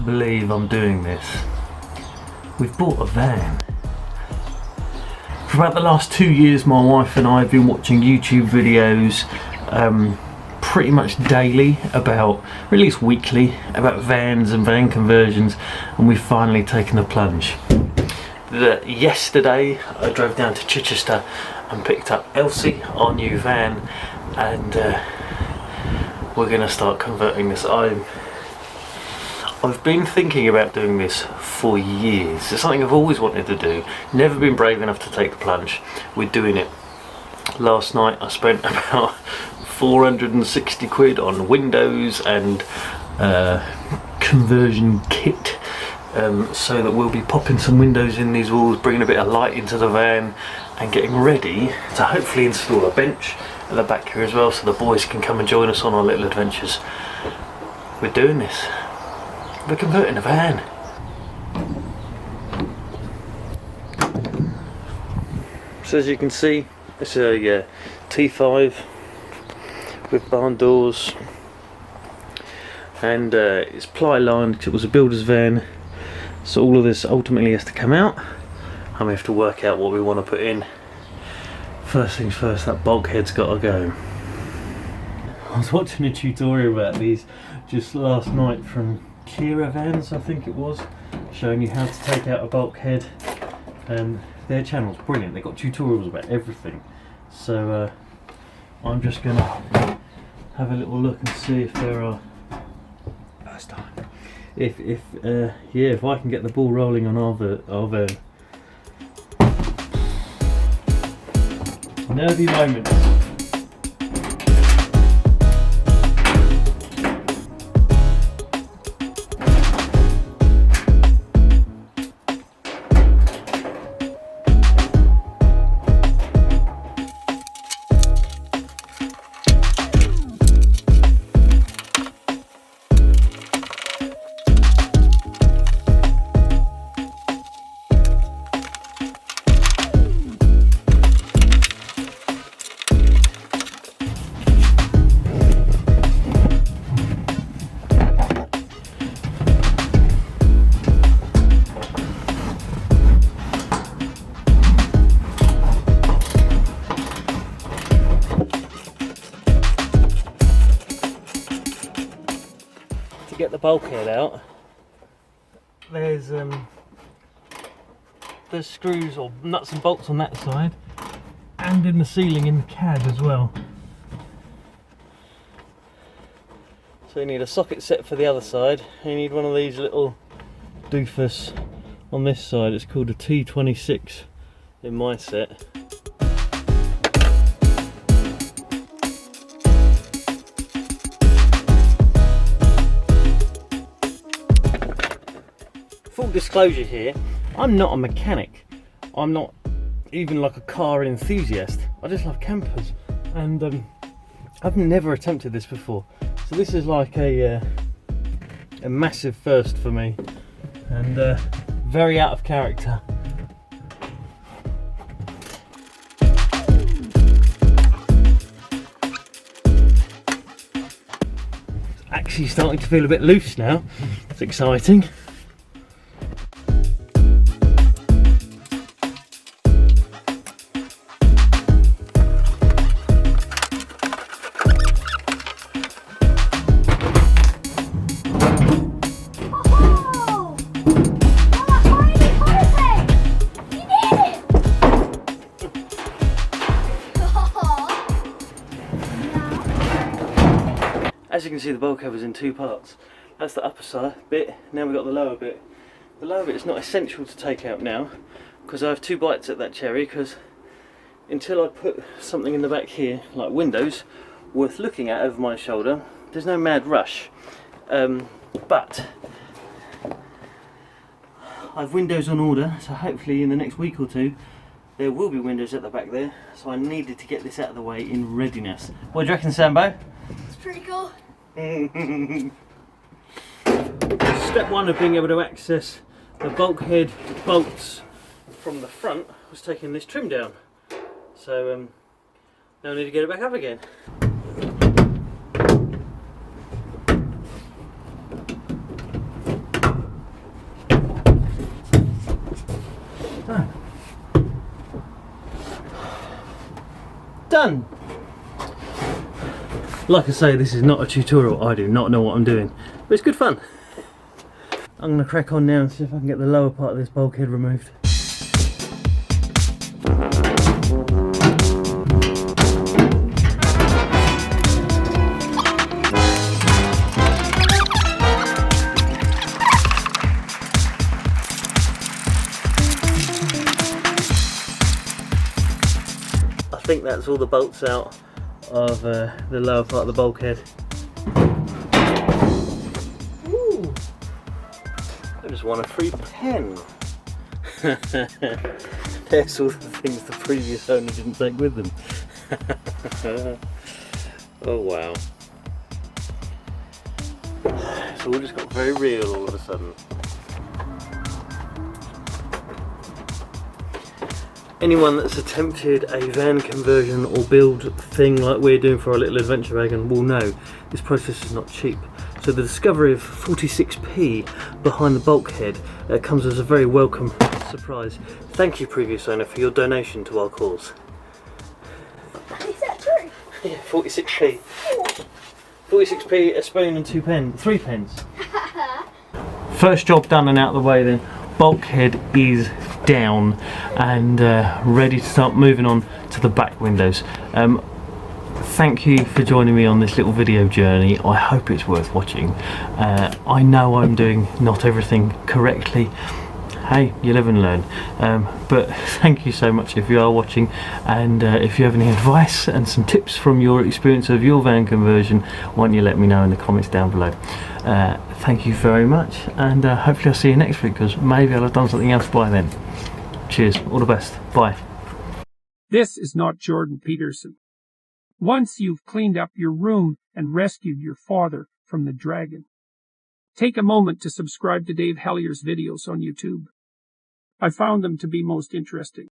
believe I'm doing this. We've bought a van. For about the last 2 years, my wife and I have been watching YouTube videos pretty much daily, about, or at least weekly, about vans and van conversions, and we've finally taken the plunge. Yesterday I drove down to Chichester and picked up Elsie, our new van, and we're going to start converting this. I've been thinking about doing this for years. It's something I've always wanted to do, never been brave enough to take the plunge. We're doing it. Last night I spent about 460 quid on windows and conversion kit, so that we'll be popping some windows in these walls, bringing a bit of light into the van, and getting ready to hopefully install a bench at the back here as well, so the boys can come and join us on our little adventures. We're doing this. We're converting a van. So as you can see, it's a T5 with barn doors, and it's ply lined because it was a builder's van, so all of this ultimately has to come out and we have to work out what we want to put in. First things first, that bulkhead's got to go. I was watching a tutorial about these just last night from Kira Vans, I think it was, showing you how to take out a bulkhead, and their channel's brilliant. They've got tutorials about everything, so I'm just gonna have a little look and see if there are, first time, if I can get the ball rolling on our van. Nervy moment. Get the bulkhead out, there's screws or nuts and bolts on that side, and in the ceiling in the cab as well. So you need a socket set for the other side, and you need one of these little doofus on this side. It's called a T26 in my set. Full disclosure here, I'm not a mechanic. I'm not even like a car enthusiast. I just love campers, and I've never attempted this before. So this is like a massive first for me, and very out of character. It's actually starting to feel a bit loose now. It's exciting. As you can see, the bulkhead was in two parts. That's the upper side bit, now we've got the lower bit. The lower bit is not essential to take out now, because I have two bites at that cherry, because until I put something in the back here, like windows, worth looking at over my shoulder, there's no mad rush. But I've windows on order, so hopefully in the next week or two there will be windows at the back there, so I needed to get this out of the way in readiness. What do you reckon, Sambo? It's pretty cool. Step one of being able to access the bulkhead bolts from the front was taking this trim down. So now I need to get it back up again. done. Like I say, this is not a tutorial. I do not know what I'm doing, but it's good fun. I'm going to crack on now and see if I can get the lower part of this bulkhead removed. I think that's all the bolts out of the lower part of the bulkhead. Ooh. I just won a free pen. There's all the things the previous owner didn't take with them. Oh wow. It's all just got very real all of a sudden. Anyone that's attempted a van conversion or build thing like we're doing for our little adventure wagon will know this process is not cheap. So the discovery of 46p behind the bulkhead comes as a very welcome surprise. Thank you, previous owner, for your donation to our cause. Is that true? Yeah, 46p. 46p, a spoon and 3 pence. First job done and out of the way then. Bulkhead is down and ready to start moving on to the back windows. Thank you for joining me on this little video journey. I hope it's worth watching. I know I'm doing not everything correctly. Hey, you live and learn. But thank you so much if you are watching, and if you have any advice and some tips from your experience of your van conversion, why don't you let me know in the comments down below. Thank you very much, and hopefully I'll see you next week, because maybe I'll have done something else by then. Cheers, all the best, bye. This is not Jordan Peterson. Once you've cleaned up your room and rescued your father from the dragon, take a moment to subscribe to Dave Hellier's videos on YouTube. I found them to be most interesting.